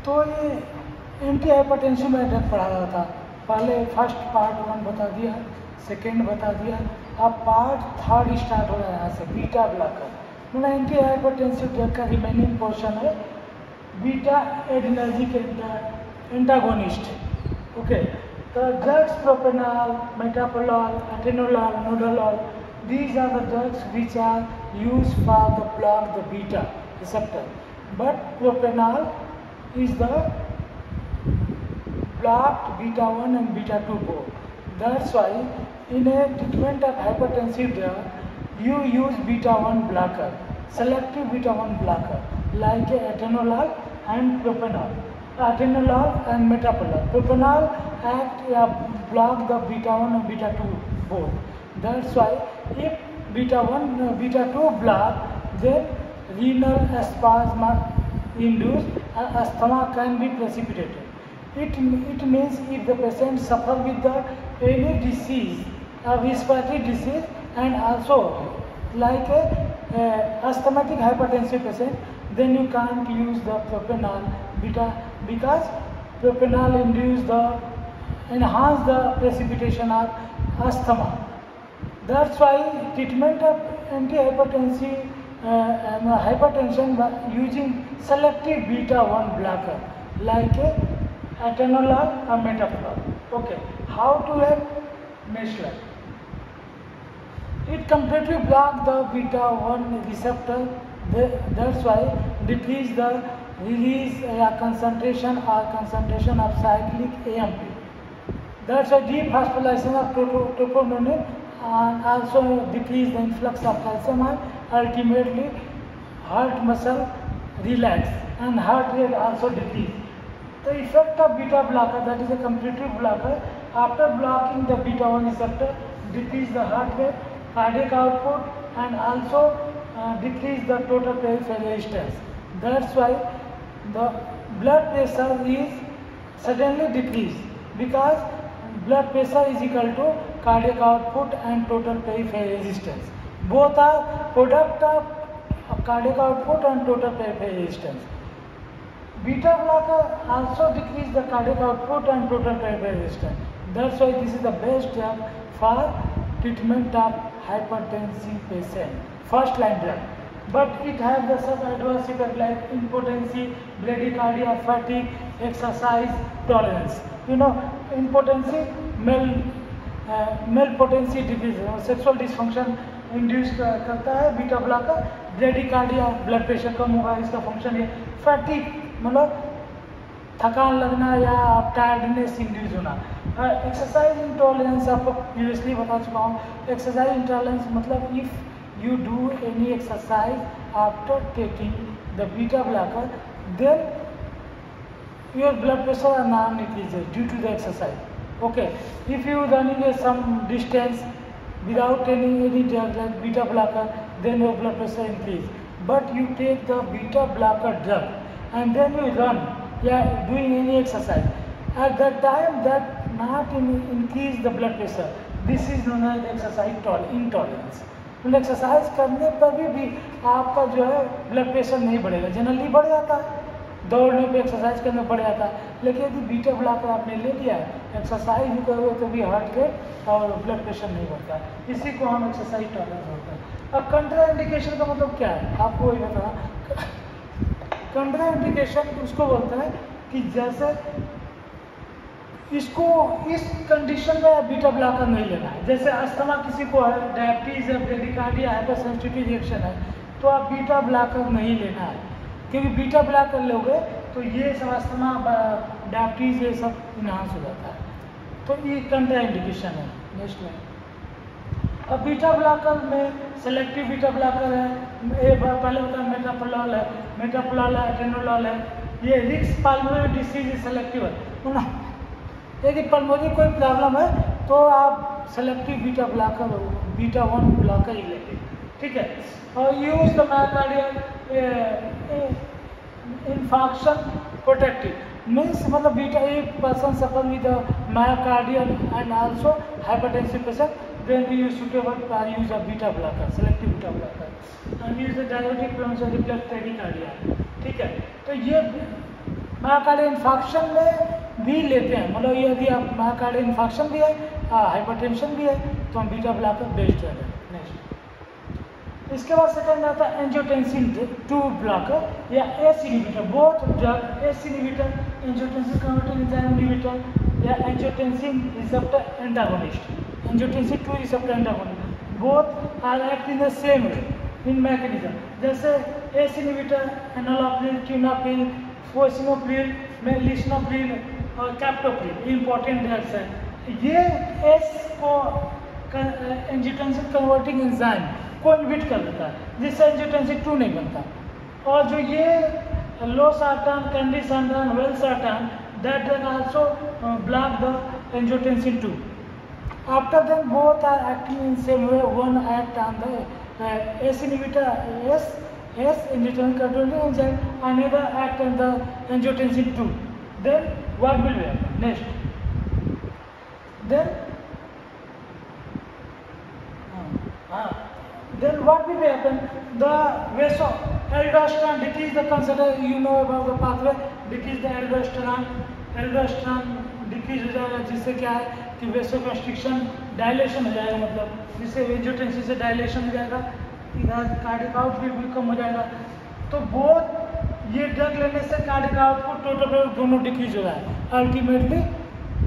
तो ये anti hypertensive में ड्रग पढ़ाया था। पहले फर्स्ट पार्ट 1 बता दिया, सेकेंड बता दिया, अब पार्ट 3 स्टार्ट हो रहा है यहाँ से, बीटा ब्लॉकर। मतलब एंटी हाइपरटेंसिव ड्रग का रिमेनिंग पोर्शन है बीटा एड्रेनर्जिक एंटागोनिस्ट। ओके, तो drugs propranolol, metoprolol, atenolol, nadolol, these are the drugs which are used for the block the beta receptor, but propanol is the blocked beta 1 and beta 2 both. That's why in a treatment of hypertensive drug you use beta 1 blocker, selective beta 1 blocker like atenolol and propanol, atenolol and metoprolol. Propanol block the beta 1 and beta 2 both. That's why if beta 1 beta 2 block, then renal spasm induced asthma can be precipitated. It means if the patient suffer with the any disease, a respiratory disease, and also like a asthmatic hypertensive patient, then you can't use the propanol beta, because propanol enhance the precipitation of asthma. That's why treatment of antihypertensive hypertension by using selective beta 1 blocker like atenolol or metoprolol. Okay, how to have next slide. It completely block the beta 1 receptor. That's why decrease the release concentration of cyclic AMP. That's why deep hospitalization of troponin and also decrease the influx of calcium and ultimately heart muscle relax and heart rate also decrease. The effect of beta blocker, that is a competitive blocker, after blocking the beta 1 receptor, decrease the heart rate, cardiac output, and also decrease the total peripheral resistance. That's why the blood pressure is suddenly decreased, because blood pressure is equal to cardiac output and total peripheral resistance. Both are product of cardiac output and total peripheral resistance. Beta blocker also decrease the cardiac output and total peripheral resistance. That's why this is the best drug for treatment of hypertensive patient, first line drug. But it has the some adverse effect like impotency, bradycardia, fatigue, exercise tolerance. You know, impotency, male potency disease, sexual dysfunction induce करता है beta blocker. Bradycardia, blood pressure कम होगा, इसका function है। Fatigue मतलब थकान लगना या टायर्डनेस इंड्यूस होना। एक्सरसाइज इंटॉलरेंस आपको प्रीवियसली बता चुका हूँ। एक्सरसाइज इंटॉलरेंस मतलब if you do any exercise after taking the beta blocker, then your blood pressure are now increases due to the exercise. Okay, if you running some distance without any drug like beta blocker, then your blood pressure increase. But you take the beta blocker drug and then you run, doing any exercise. At that time, that not increase the blood pressure. This is known as exercise intolerance. तो exercise करने पर भी आपका जो है blood pressure नहीं बढ़ेगा, generally बढ़ जाता है, दौड़ने पे एक्सरसाइज करने बढ़ जाता है। लेकिन यदि बीटा ब्लॉकर आपने ले लिया है, एक्सरसाइज भी करोगे तो भी हार्ट रेट और ब्लड प्रेशर नहीं बढ़ता है। इसी को हम एक्सरसाइज टॉलरेंस बोलते हैं। अब कंट्रा इंडिकेशन का मतलब क्या है, आपको वही बताना। कंट्रा इंडिकेशन उसको बोलते हैं कि जैसे इसको इस कंडीशन में बीटा ब्लॉकर नहीं लेना है। जैसे अस्थमा किसी को है, डायबिटीज है, ब्रेडिकार्डिया, हाइपरसेंसिटिव रिएक्शन है, तो आप बीटा ब्लॉकर नहीं लेना है, क्योंकि बीटा ब्लॉकर लोगे तो ये सब अस्थमा, डायबिटीज ये सब इनहांस हो जाता है। तो ये कंट्रा इंडिकेशन है। नेक्स्ट में अब बीटा ब्लॉकर में सेलेक्टिव बीटा ब्लॉकर है, पहले होता है मेटाप्रोलॉल है, मेटाप्रोलॉल है, एटेनोलॉल है। ये रिक्स पल्मोनरी डिसीज सेलेक्टिव है। यदि पल्मोनरी कोई प्रॉब्लम है तो आप selective beta blocker beta 1 blocker ही लेंगे, ठीक है। और use the myocardial infarction protective means मतलब बीटा एक person suffer with myocardial and also hypertensive patient, then we use suitable for use of beta blocker, selective beta blocker, and use the diuretic prevention of reflex tachycardia. ठीक है, तो ये myocardial infarction में भी लेते हैं, मतलब यदि आप मायोकार्डियल इन्फार्क्शन भी है, हाइपरटेंशन भी है, तो हम बीटा ब्लॉकर बेस्ड है। नेक्स्ट, इसके बाद सेकंड आता है एंजियोटेंसिन 2 ब्लॉकर या ACE inhibitor. Both drug ACE inhibitor, angiotensin converting enzyme inhibitor या angiotensin receptor antagonist, angiotensin 2 receptor antagonist, both are act in the same way in mechanism. जैसे ACE inhibitor enalapril, ट्यूनाप्रिल, fosinopril, lisinopril और captopril important drugs हैं। ये ACE को angiotensin converting enzyme को inhibit कर देता है, जिससे एंजियोटेंसिन 2 नहीं बनता। और जो ये लोसार्टान, कैंडिसार्टान, वेलसार्टान, that drug also block the angiotensin 2. After them, both are acting in same way. One act on the S inhibitor, S angiotensin controlling enzyme, another act on the angiotensin 2. Then what will happen next? Then what will happen? The aldosterone decrease the consider, you know about the pathway, decrease the aldosterone decrease हो जाएगा, जिससे क्या है कि vasoconstriction dilation हो जाएगा, मतलब जिससे एंजियोटेंसिन से डायलेशन हो जाएगा, इधर कार्डियक आउटपुट भी कम हो जाएगा। तो बोथ ये ड्रग लेने से कार्डियक आउटपुट टोटल दोनों डिक्रीज हो रहा है, अल्टीमेटली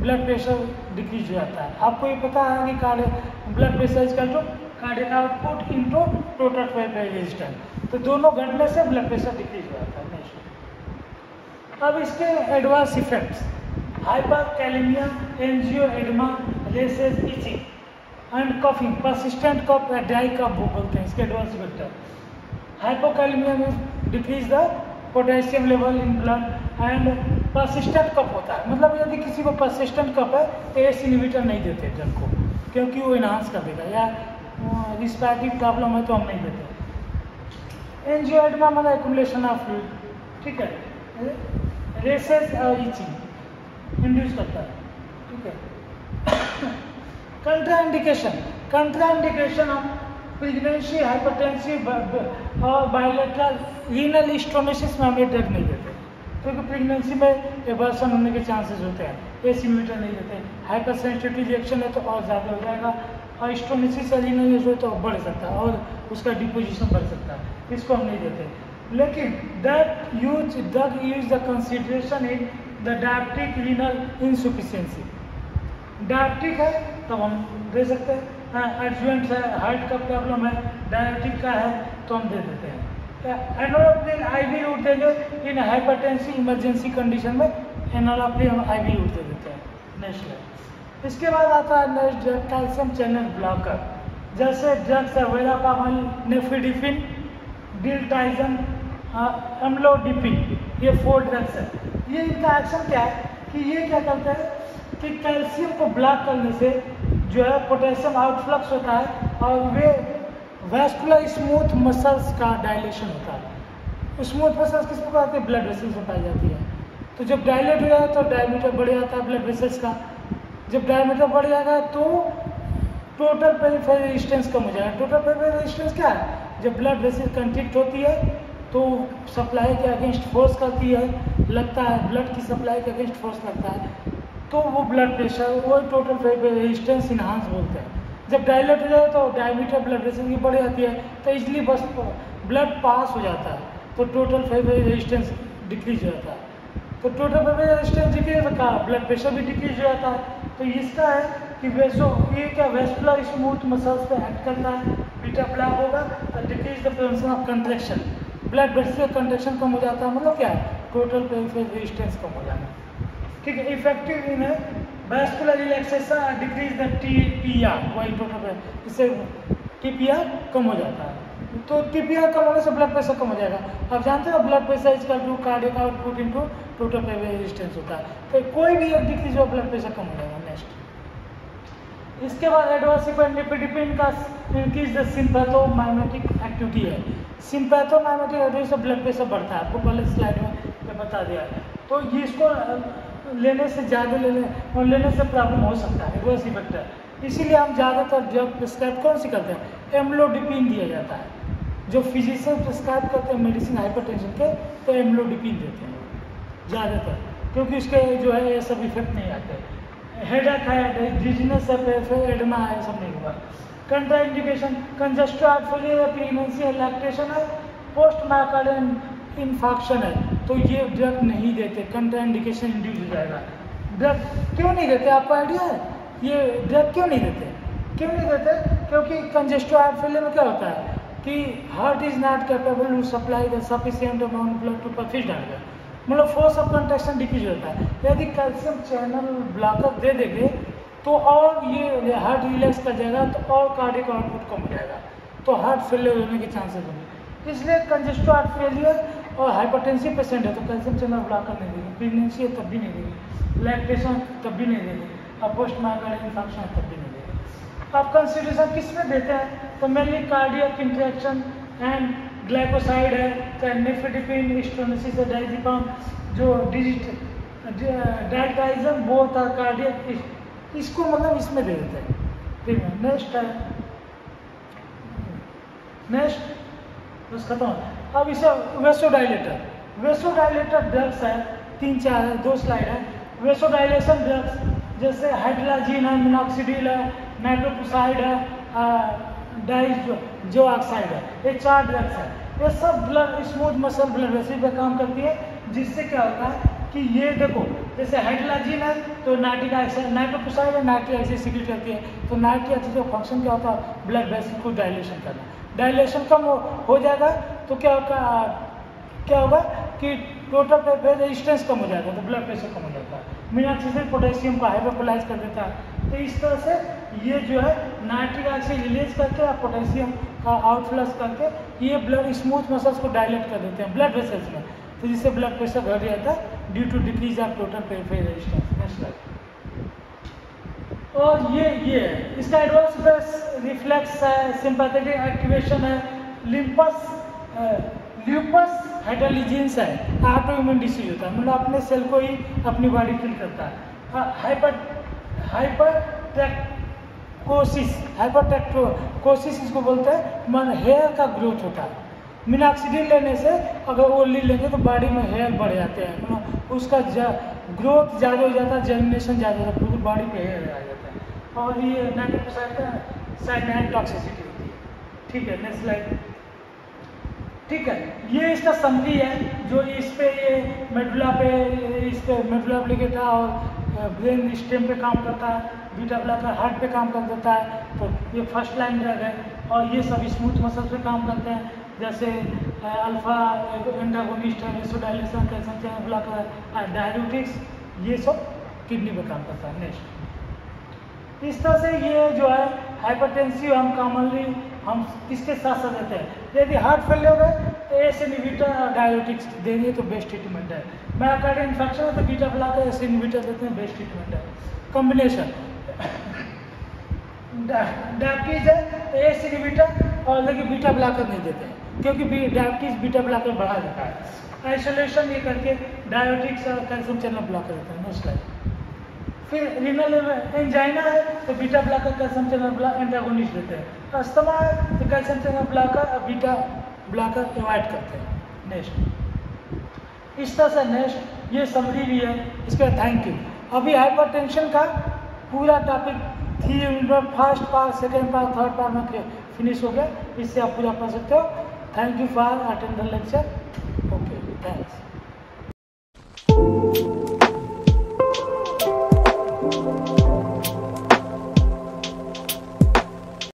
ब्लड प्रेशर डिक्रीज हो जाता है। आपको ये पता है कि blood pressure is equal to cardiac output into total resistance, तो दोनों घटने से ब्लड प्रेशर डिक्रीज हो जाता है। अब इसके advance effects, hyperkalaemia, angioedema, rashes, itching and coughing, persistent cough या ड्राई कफ बोलते हैं इसके एडवांस इफेक्ट है। हाइपोकैलेमिया में decrease the potassium level in blood and persistent cough होता है, मतलब यदि किसी को परसिस्टेंट कफ है तो एस इनहिबिटर नहीं देते ड्रग को, क्योंकि वो इनहांस कर देगा, या रिस्पिरेटरी प्रॉब्लम है तो हम नहीं देते। एंजियोएडेमा मतलब एक्युमुलेशन ऑफ फ्लूइड, ठीक है, रेसेस और इचिंग इंड्यूस करता है, ठीक है। कंट्राइंडिकेशन ऑफ प्रेगनेंसी, हाइपरटेंसिव और बायोलेटरल रीनल स्टोनोसिस में हमें ड्रग नहीं देते, क्योंकि प्रेगनेंसी में एबॉर्शन होने के चांसेस होते हैं, एस इनहिबिटर नहीं देते। हाइपर सेंसिटिव रिएक्शन है तो और ज़्यादा हो जाएगा, और स्टोनोसिस रीनल जो है तो बढ़ सकता है और उसका डिपोजिशन बढ़ सकता है, इसको हम नहीं देते। लेकिन that drug use the consideration in the diabetic renal insufficiency, diabetic है तब हम दे सकते हैं, एडजुवेंट है, हार्ट का प्रॉब्लम है, डायबिटिक का है तो हम दे देते हैं। एनालोप्रिल आईवी रूट देंगे, इन हाइपरटेंसिव इमरजेंसी कंडीशन में एनालोप्रिल हम आईवी रूट दे देते हैं। नेक्स्ट है, इसके बाद आता है next drug calcium channel blocker, जैसे ड्रग्स है वेरापामाल, नेफिडिफिन, डिल्टाइजन, एम्लोडिपिन, ये 4 ड्रग्स है। ये इनका एक्शन क्या है कि ये क्या करते हैं कि कैल्शियम को ब्लॉक करने से जो है पोटेशियम आउटफ्लक्स होता है और वे वैस्कुलर स्मूथ मसल्स का डायलेशन होता है। स्मूथ मसल्स किस प्रकार के ब्लड वेसल्स में पाई जाती है, तो जब डायलेट हो जाए तो डायमीटर बढ़ जाता है ब्लड वेसल्स का, जब डायमीटर बढ़ जाएगा तो टोटल पेरिफेरल रेजिस्टेंस कम हो जाएगा। टोटल पेरिफेरल रेजिस्टेंस क्या है, जब ब्लड वेसल कंस्ट्रिक्ट होती है तो सप्लाई के अगेंस्ट फोर्स करती है, लगता है ब्लड की सप्लाई के अगेंस्ट फोर्स लगता है, तो वो ब्लड प्रेशर, वो टोटल पेरिफेरल रेजिस्टेंस इनहांस बोलते हैं। जब डायलेट हो जाए तो डायमीटर ब्लड वेसल की बढ़ जाती है, तो इजली बस ब्लड पास हो जाता है, तो टोटल पेरिफेरल रेजिस्टेंस डिक्रीज हो जाता है। तो टोटल पेरिफेरल रेजिस्टेंस डिक्रीज होता है, ब्लड प्रेशर भी डिक्रीज हो जाता है। तो इसका है कि ये क्या वेस्कुलर स्मूथ मसल्स पे एक्ट करता है, बीटा ब्लॉक होगा तो decrease the presence of contraction, blood vessel contraction कम हो जाता है, मतलब क्या है टोटल पेरिफेरल रेजिस्टेंस कम हो जाना, ठीक है। इफेक्टिव इन है vascular relaxation, decrease the TPR, वही टोटल, इससे टीपीआर कम हो जाता है। तो टीपीआर कम होने से ब्लड प्रेशर कम हो जाएगा। आप जानते हो blood pressure equal to cardiac output into total peripheral resistance होता है, तो कोई भी एक डिक्रीज हो ब्लड प्रेशर कम हो जाएगा। नेक्स्ट, इसके बाद एडवांस निफिडिपिन का इंक्रीज द सिंपैथोमाइमेटिक एक्टिविटी है। सिंपैथोमाइमेटिक एक्टिविटी से ब्लड प्रेशर बढ़ता है, आपको पहले स्लाइड में बता दिया है। तो इसको लेने से ज़्यादा लेने से प्रॉब्लम हो सकता है, एडवर्स इफेक्ट है। इसीलिए हम ज़्यादातर ड्रग प्रिस्क्राइब कौन सी करते हैं, एम्लोडिपिन दिया जाता है। जो फिजिशियन प्रिस्क्राइब करते हैं मेडिसिन हाइपरटेंशन के, तो एम्लोडिपिन देते हैं ज़्यादातर, क्योंकि उसके जो है ये सब इफेक्ट नहीं आते। हेडेक है, डिजीनेस है, फिर एडमा है, सब नहीं होगा। कंट्राइंडिकेशन कंजेस्टिव हार्ट फेलियर है, प्रेगनेंसी है, लैक्टेशन है, पोस्ट मायोकार्डियल इन्फार्क्शन है, तो ये ड्रग नहीं देते, कंट्राइंडिकेशन इंड्यूस हो जाएगा। ड्रग क्यों नहीं देते, आपको आइडिया है ये ड्रग क्यों नहीं देते? क्यों नहीं देते? क्योंकि कंजेस्टिव हार्ट फेलियर में क्या होता है कि heart is not capable to supply the sufficient amount blood to perfuse डाल, मतलब फोर्स ऑफ कंट्रैक्शन डिक्रीज होता है। यदि कैल्शियम चैनल ब्लॉकर दे देंगे तो और ये हार्ट रिलैक्स कर जाएगा, तो और कार्डियक आउटपुट कम हो जाएगा, तो हार्ट फेलियर होने के चांसेस होंगे। इसलिए कंजेस्टिव हार्ट फेलियर और हाइपरटेंसिव पेशेंट है तो कैल्शियम चैनल ब्लॉकर नहीं देंगे, प्रेगनेंसी है तब भी नहीं देंगे, लैक्टेशन तब भी नहीं देंगे, और पोस्ट मायोकार्डियल इन्फार्क्शन है तब भी नहीं देंगे। अब कंसिडरेशन किस में देते हैं, तो mainly cardiac interaction and glycoside है, चाहे निफेडिपिन, स्टोनिसिस, डायजिपम, जो डायटाइजम बोथ आर कार्डियक, इसको मतलब इसमें दे देते हैं। ठीक है, नेक्स्ट है, नेक्स्ट बस खत्म। अब इसे वेसोडाइलेटर, वेसोडाइलेटर ड्रग्स है 3-4 है, 2 स्लाइड है। वेसोडाइलेशन ड्रग्स जैसे हाइड्रोलाजीन है, मिनॉक्सिडिल है, नाइट्रोक्साइड है, जो ऑक्साइड है, ये 4 ड्रग्स है। ये सब blood smooth muscle blood vessel पे काम करती है, जिससे क्या होता है कि ये देखो जैसे हाइड्रोलाजीन है तो नाइट्रिक ऑक्साइड, नाइट्रोक्साइड है, नाइट्रिक ऑक्साइड सीक्रेट करती है, तो नाइट्रिक ऑक्साइड का फंक्शन क्या होता है, ब्लड वेसल को डायलेशन करना। डायलेशन कम हो जाएगा तो क्या होगा कि टोटल रेजिस्टेंस कम हो जाएगा, तो ब्लड प्रेशर कम हो जाता है। मिनॉक्सिडिल पोटेशियम को हाइड्रोकोलाइज कर देता है, तो इस तरह से ये जो है नाइट्रिक ऑक्साइड रिलीज करके और पोटेशियम का आउटफ्लक्स करके ये ब्लड स्मूथ मसल्स को डायलेट कर देते हैं ब्लड वेसल्स में, तो जिससे ब्लड प्रेशर घट जाता है due to decrease of total peripheral resistance. Next slide. और ये है इसका एडवांस बेस रिफ्लेक्स है, सिंपैथेटिक एक्टिवेशन है, ल्यूपस हेटेरोलिजेंस है, ऑटोइम्यून डिसीज होता है, मतलब अपने सेल को ही अपनी बॉडी किल करता है। हाइपरटेक्टोकोसिस इसको बोलते हैं, मन हेयर का ग्रोथ होता है। मिनॉक्सिडिल लेने से अगर ओनली लेंगे तो बॉडी में हेयर बढ़ जाते हैं, मतलब उसका ग्रोथ ज़्यादा हो जाता है, जर्मिनेशन ज़्यादा हो जाता है, पूरी बॉडी पे हेयर आ जाता है। और ये नाइट्रोक्साइड का साइनाइड टॉक्सिसिटी होती है। ठीक है, नेक्स्ट स्लाइड। ठीक है, ये इसका समरी है जो इस पे ये मेडुला पे, इस पे मेडुला ऑब्लिंगेटा और ब्रेन स्टेम पे काम करता है, बीटा ब्लॉकर हार्ट पे काम कर देता है, तो ये फर्स्ट लाइन ड्रग है। और ये सब स्मूथ मसल पे काम करते हैं, जैसे अल्फा एंटागोनिस्ट है, vasodilation, calcium channel blocker, diuretics, ये सब किडनी पे काम करता है। नेक्स्ट, इस तरह से ये जो है हाइपरटेंसिव हम कॉमनली हम किसके साथ साथ देते हैं, यदि हार्ट फेलियर है तो एस इनहिबिटर और डाययूरेटिक्स देंगे तो बेस्ट ट्रीटमेंट है। मायोकार्डियल इन्फेक्शन है तो बीटा ब्लॉकर एस इनहिबिटर देते हैं, बेस्ट ट्रीटमेंट है। कॉम्बिनेशन डायबिटीज है तो एस इनहिबिटर और लेकिन बीटा ब्लॉकर नहीं देते हैं, क्योंकि डायबिटीज बीटा ब्लॉकर बढ़ा देता है। आइसोलेशन ये करके डाययूरेटिक्स और कैल्शियम चैनल ब्लॉकर देते हैं। Next slide. फिर रीनल एंजाइना है तो beta blocker calcium channel antagonist देते हैं। अस्थमा है तो कैल्शियम चैनल ब्लॉकर और बीटा ब्लॉकर अवॉइड करते हैं। नेक्स्ट, इस तरह से नेक्स्ट ये समरी भी है। इसके बाद थैंक यू। अभी हाइपरटेंशन का पूरा topic first part, second part, third part में फिनिश हो गया, इससे आप पूरा पढ़ सकते हो। Thank you for attend the lecture. Okay, thanks.